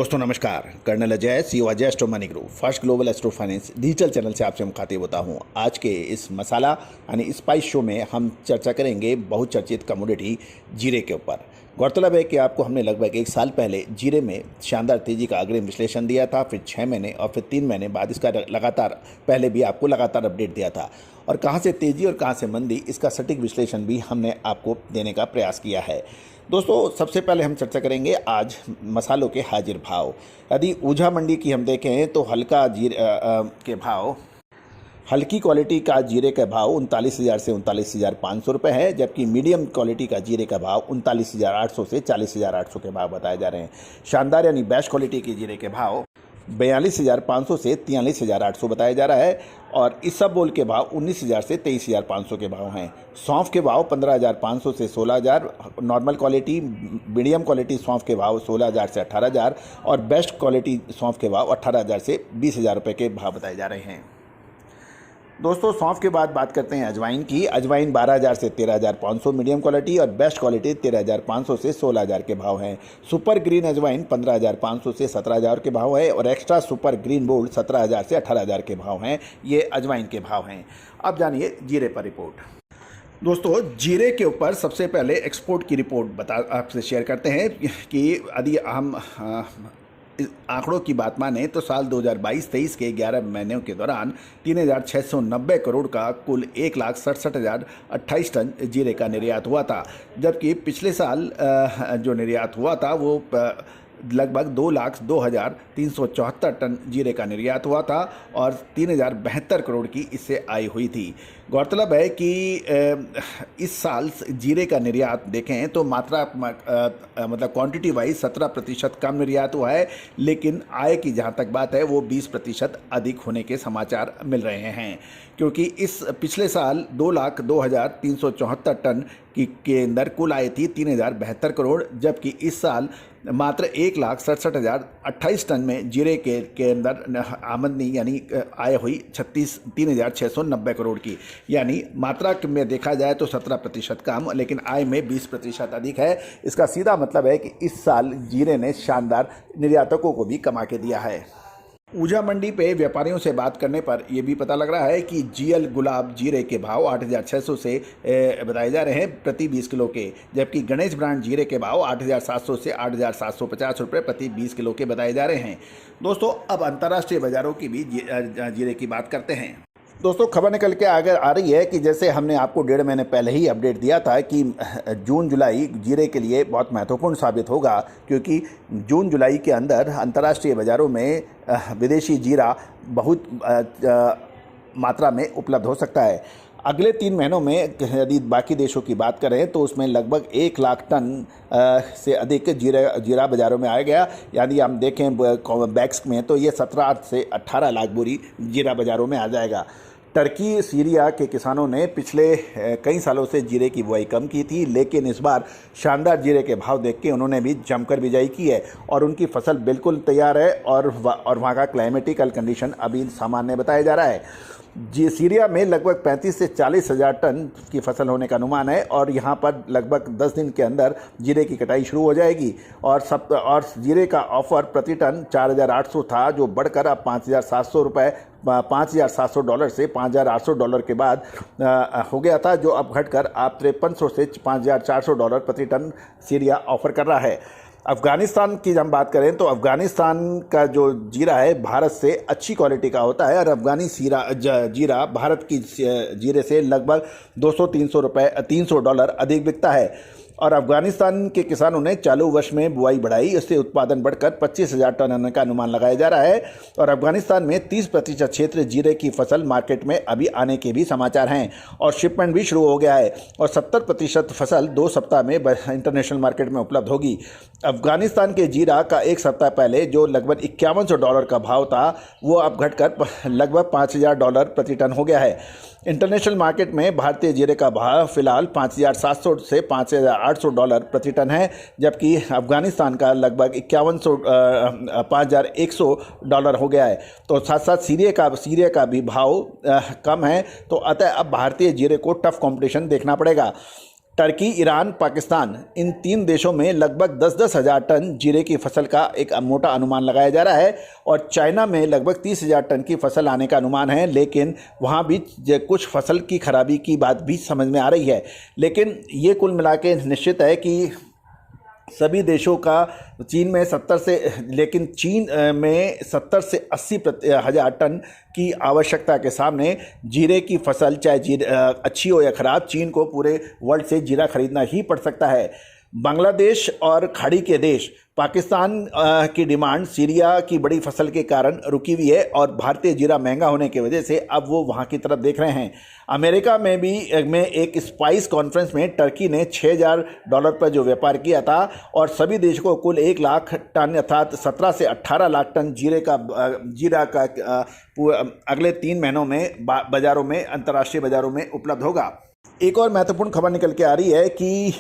दोस्तों नमस्कार। Colonel Ajay, CEO Ajay astro money group first global astro finance digital channel से आपसे मुखातिब होता हूं। आज के इस मसाला यानी स्पाइस शो में हम चर्चा करेंगे बहुचर्चित कमोडिटी जीरे के ऊपर। गौरतलब है कि आपको हमने लगभग एक साल पहले जीरे में शानदार तेजी का अग्रिम विश्लेषण दिया था, फिर 6 महीने और फिर 3 महीने बाद इसका लगातार पहले भी आपको लगातार अपडेट दिया था और कहाँ से तेजी और कहाँ से मंदी इसका सटीक विश्लेषण भी हमने आपको देने का प्रयास किया है। दोस्तों सबसे पहले हम चर्चा करेंगे आज मसालों के हाजिर भाव। यदि ऊझा मंडी की हम देखें तो हल्का जीरे के भाव, हल्की क्वालिटी का जीरे का भाव 39,000 से 39,500 रुपये है, जबकि मीडियम क्वालिटी का जीरे का भाव 39,800 से 40,800 के भाव बताए जा रहे हैं। शानदार यानी बेस्ट क्वालिटी के जीरे के भाव 42,500 से 43,800 बताया जा रहा है और इसबगोल के भाव 19,000 से 23,500 के भाव हैं। सौंफ के भाव 15,500 से 16,000, नॉर्मल क्वालिटी मीडियम क्वालिटी सौंफ के भाव 16,000 से 18,000 और बेस्ट क्वालिटी सौंफ के भाव 18,000 से 20,000 रुपये के भाव बताए जा रहे हैं। दोस्तों सौंफ के बाद बात करते हैं अजवाइन की। अजवाइन 12,000 से 13,500 मीडियम क्वालिटी और बेस्ट क्वालिटी 13,500 से 16,000 के भाव हैं। सुपर ग्रीन अजवाइन 15,500 से 17,000 के भाव है और एक्स्ट्रा सुपर ग्रीन बोल्ड 17,000 से 18,000 के भाव हैं। ये अजवाइन के भाव हैं। अब जानिए जीरे पर रिपोर्ट। दोस्तों जीरे के ऊपर सबसे पहले एक्सपोर्ट की रिपोर्ट आपसे शेयर करते हैं कि यदि हम आंकड़ों की बात माने तो साल 2022-23 के 11 महीनों के दौरान 3,690 करोड़ का कुल 1,67,028 टन जीरे का निर्यात हुआ था, जबकि पिछले साल जो निर्यात हुआ था वो लगभग 2,02,374 टन जीरे का निर्यात हुआ था और 3,072 करोड़ की इससे आय हुई थी। गौरतलब है कि इस साल जीरे का निर्यात देखें तो मात्रा मतलब क्वांटिटी वाइज 17% कम निर्यात हुआ है, लेकिन आय की जहां तक बात है वो 20% अधिक होने के समाचार मिल रहे हैं, क्योंकि इस पिछले साल 2,02,374 टन के अंदर कुल आय थी 3,072 करोड़, जबकि इस साल मात्र 1,67,028 टन में जीरे के अंदर आमदनी यानी आय हुई 3,690 करोड़ की, यानी मात्रा में देखा जाए तो 17% कम, लेकिन आय में 20% अधिक है। इसका सीधा मतलब है कि इस साल जीरे ने शानदार निर्यातकों को भी कमा के दिया है। ऊझा मंडी पे व्यापारियों से बात करने पर यह भी पता लग रहा है कि जीएल गुलाब जीरे के भाव 8,600 से बताए जा रहे हैं प्रति 20 किलो के, जबकि गणेश ब्रांड जीरे के भाव 8,700 से 8,750 रुपये प्रति 20 किलो के बताए जा रहे हैं। दोस्तों अब अंतर्राष्ट्रीय बाज़ारों की भी जीरे की बात करते हैं। दोस्तों खबर निकल के आगे आ रही है कि जैसे हमने आपको 1.5 महीने पहले ही अपडेट दिया था कि जून जुलाई जीरे के लिए बहुत महत्वपूर्ण साबित होगा, क्योंकि जून जुलाई के अंदर अंतर्राष्ट्रीय बाज़ारों में विदेशी जीरा बहुत मात्रा में उपलब्ध हो सकता है। अगले 3 महीनों में यदि बाकी देशों की बात करें तो उसमें लगभग 1 लाख टन से अधिक जीरा बाज़ारों में आ गया। यानी हम देखें बैग्स में तो ये 17 से 18 लाख बोरी जीरा बाज़ारों में आ जाएगा। टर्की सीरिया के किसानों ने पिछले कई सालों से जीरे की बुआई कम की थी, लेकिन इस बार शानदार जीरे के भाव देख के उन्होंने भी जमकर बिजाई की है और उनकी फसल बिल्कुल तैयार है और वहाँ का क्लाइमेटिकल कंडीशन अभी सामान्य बताया जा रहा है। सीरिया में लगभग 35 से 40 हज़ार टन की फसल होने का अनुमान है और यहाँ पर लगभग 10 दिन के अंदर जीरे की कटाई शुरू हो जाएगी और जीरे का ऑफर प्रति टन 4,800 था, जो बढ़कर अब 5,700 रुपये $5,700 से $5,800 के बाद हो गया था, जो अब घटकर आप 5300 से $5,400 प्रति टन सीरिया ऑफर कर रहा है। अफ़गानिस्तान की जब हम बात करें तो अफ़गानिस्तान का जो जीरा है भारत से अच्छी क्वालिटी का होता है और अफ़गानी जीरा भारत की जीरे से लगभग $200-300 अधिक बिकता है और अफ़गानिस्तान के किसानों ने चालू वर्ष में बुआई बढ़ाई, इससे उत्पादन बढ़कर 25,000 टन होने का अनुमान लगाया जा रहा है और अफ़गानिस्तान में 30% क्षेत्र जीरे की फसल मार्केट में अभी आने के भी समाचार हैं और शिपमेंट भी शुरू हो गया है और 70% फसल 2 सप्ताह में इंटरनेशनल मार्केट में उपलब्ध होगी। अफ़गानिस्तान के जीरा का एक सप्ताह पहले जो लगभग $5,100 का भाव था वो अब घटकर लगभग $5,000 प्रति टन हो गया है। इंटरनेशनल मार्केट में भारतीय जीरे का भाव फिलहाल 5,700 से $5,800 प्रति टन है, जबकि अफ़गानिस्तान का लगभग $5,100 हो गया है। तो साथ साथ सीरिया का भी भाव कम है, तो अतः अब भारतीय जीरे को टफ कंपटीशन देखना पड़ेगा। टर्की, ईरान, पाकिस्तान, इन 3 देशों में लगभग 10-10 हज़ार टन जीरे की फसल का एक मोटा अनुमान लगाया जा रहा है और चाइना में लगभग 30 हज़ार टन की फसल आने का अनुमान है। लेकिन वहाँ भी कुछ फसल की खराबी की बात भी समझ में आ रही है। लेकिन ये कुल मिला के निश्चित है कि सभी देशों का चीन में 70 से 80 हज़ार टन की आवश्यकता के सामने जीरे की फसल चाहे अच्छी हो या ख़राब, चीन को पूरे वर्ल्ड से जीरा खरीदना ही पड़ सकता है। बांग्लादेश और खाड़ी के देश पाकिस्तान की डिमांड सीरिया की बड़ी फसल के कारण रुकी हुई है और भारतीय जीरा महंगा होने की वजह से अब वो वहाँ की तरफ देख रहे हैं। अमेरिका में भी एक स्पाइस कॉन्फ्रेंस में टर्की ने $6,000 पर जो व्यापार किया था और सभी देशों को कुल 1 लाख टन अर्थात 17 से 18 लाख टन जीरा का अगले 3 महीनों में बाज़ारों में, अंतर्राष्ट्रीय बाज़ारों में उपलब्ध होगा। एक और महत्वपूर्ण खबर निकल के आ रही है कि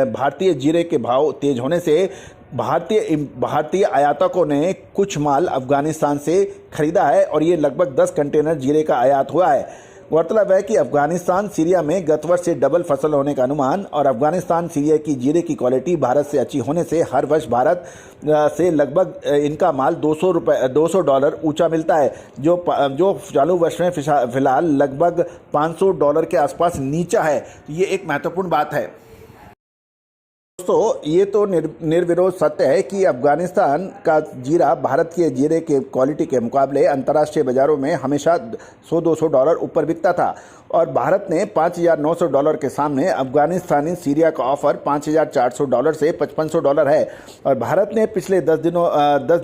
भारतीय जीरे के भाव तेज होने से भारतीय आयातकों ने कुछ माल अफगानिस्तान से खरीदा है और ये लगभग 10 कंटेनर जीरे का आयात हुआ है। गौरतलब है कि अफगानिस्तान सीरिया में गत वर्ष से डबल फसल होने का अनुमान और अफगानिस्तान सीरिया की जीरे की क्वालिटी भारत से अच्छी होने से हर वर्ष भारत से लगभग इनका माल $200 ऊंचा मिलता है, जो चालू वर्ष में फिलहाल लगभग $500 के आसपास नीचा है। ये एक महत्वपूर्ण बात है। दोस्तों, ये तो निर्विरोध सत्य है कि अफगानिस्तान का जीरा भारत के जीरे के क्वालिटी के मुकाबले अंतर्राष्ट्रीय बाज़ारों में हमेशा $100-200 ऊपर बिकता था और भारत ने $5,900 के सामने अफगानिस्तानी सीरिया का ऑफर $5,400 से $5,500 है और भारत ने पिछले 10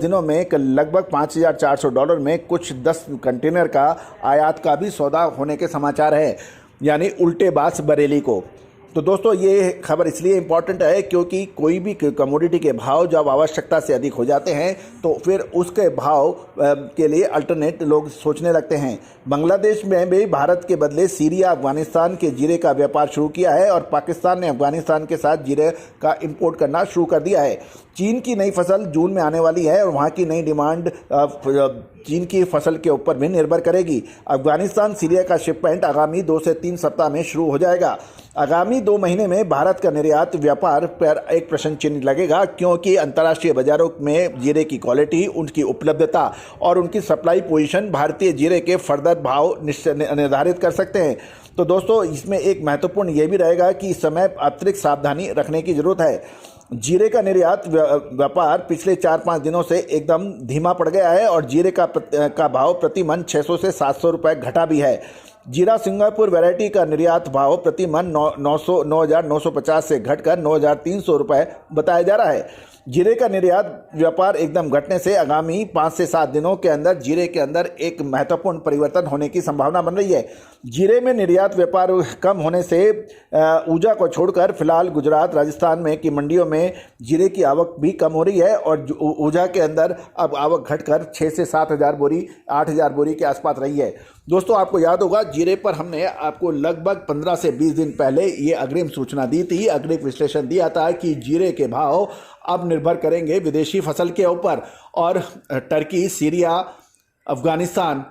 दिनों में लगभग $5,400 में कुछ 10 कंटेनर का आयात का भी सौदा होने के समाचार है, यानी उल्टे बास बरेली को। तो दोस्तों, ये खबर इसलिए इम्पॉर्टेंट है क्योंकि कोई भी कमोडिटी के भाव जब आवश्यकता से अधिक हो जाते हैं तो फिर उसके भाव के लिए अल्टरनेट लोग सोचने लगते हैं। बांग्लादेश में भी भारत के बदले सीरिया अफगानिस्तान के जीरे का व्यापार शुरू किया है और पाकिस्तान ने अफगानिस्तान के साथ जीरे का इंपोर्ट करना शुरू कर दिया है। चीन की नई फसल जून में आने वाली है और वहाँ की नई डिमांड चीन की फसल के ऊपर भी निर्भर करेगी। अफगानिस्तान सीरिया का शिपमेंट आगामी 2 से 3 सप्ताह में शुरू हो जाएगा। आगामी 2 महीने में भारत का निर्यात व्यापार पर एक प्रश्न चिन्ह लगेगा क्योंकि अंतर्राष्ट्रीय बाजारों में जीरे की क्वालिटी, उनकी उपलब्धता और उनकी सप्लाई पोजीशन भारतीय जीरे के फर्दर भाव निर्धारित कर सकते हैं। तो दोस्तों, इसमें एक महत्वपूर्ण ये भी रहेगा कि इस समय अतिरिक्त सावधानी रखने की जरूरत है। जीरे का निर्यात व्यापार पिछले 4-5 दिनों से एकदम धीमा पड़ गया है और जीरे का भाव प्रति मन 600 से 700 रुपये घटा भी है। जीरा सिंगापुर वैरायटी का निर्यात भाव प्रति मन 9,950 से घटकर 9,300 रुपये बताया जा रहा है। जीरे का निर्यात व्यापार एकदम घटने से आगामी 5 से 7 दिनों के अंदर जीरे के अंदर एक महत्वपूर्ण परिवर्तन होने की संभावना बन रही है। जीरे में निर्यात व्यापार कम होने से ऊर्जा को छोड़कर फिलहाल गुजरात, राजस्थान में की मंडियों में जीरे की आवक भी कम हो रही है और ऊर्जा के अंदर अब आवक घटकर 6 से 7 हज़ार बोरी, 8 हज़ार बोरी के आसपास रही है। दोस्तों, आपको याद होगा जीरे पर हमने आपको लगभग 15 से 20 दिन पहले ये अग्रिम सूचना दी थी, अग्रिम विश्लेषण दिया था कि जीरे के भाव अब निर्भर करेंगे विदेशी फसल के ऊपर और टर्की, सीरिया, अफगानिस्तान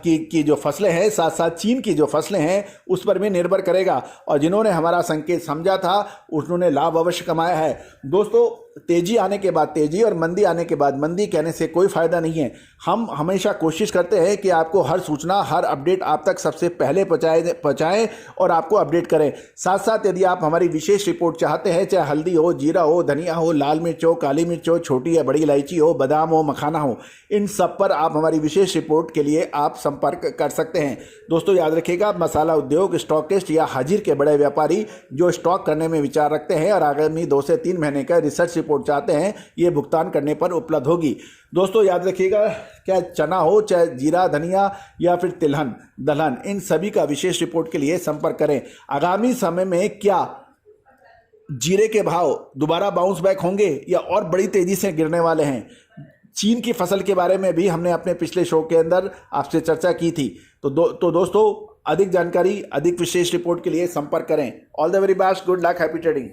की जो फसलें हैं, साथ साथ चीन की जो फसलें हैं उस पर भी निर्भर करेगा और जिन्होंने हमारा संकेत समझा था उन्होंने लाभ अवश्य कमाया है। दोस्तों, तेजी आने के बाद तेजी और मंदी आने के बाद मंदी कहने से कोई फ़ायदा नहीं है। हम हमेशा कोशिश करते हैं कि आपको हर सूचना, हर अपडेट आप तक सबसे पहले पहुँचाएँ और आपको अपडेट करें। साथ साथ यदि आप हमारी विशेष रिपोर्ट चाहते हैं, चाहे हल्दी हो, जीरा हो, धनिया हो, लाल मिर्च हो, काली मिर्च हो, छोटी या बड़ी इलायची हो, बादाम हो, मखाना हो, इन सब पर आप हमारी विशेष रिपोर्ट के लिए आप संपर्क कर सकते हैं। दोस्तों, याद रखिएगा, मसाला उद्योग, स्टॉकिस्ट या हाजिर के बड़े व्यापारी जो स्टॉक करने में विचार रखते हैं और आगामी 2 से 3 महीने का रिसर्च रिपोर्ट चाहते हैं, ये भुगतान करने पर उपलब्ध होगी। दोस्तों, याद रखिएगा, क्या चना हो, चाहे जीरा, धनिया या फिर तिलहन, दलहन, इन सभी का विशेष रिपोर्ट के लिए संपर्क करें। आगामी समय में क्या जीरे के भाव दोबारा बाउंस बैक होंगे या और बड़ी तेजी से गिरने वाले हैं? चीन की फसल के बारे में भी हमने अपने पिछले शो के अंदर आपसे चर्चा की थी। तो दोस्तों, अधिक जानकारी, अधिक विशेष रिपोर्ट के लिए संपर्क करें। All the very best, good luck, happy trading.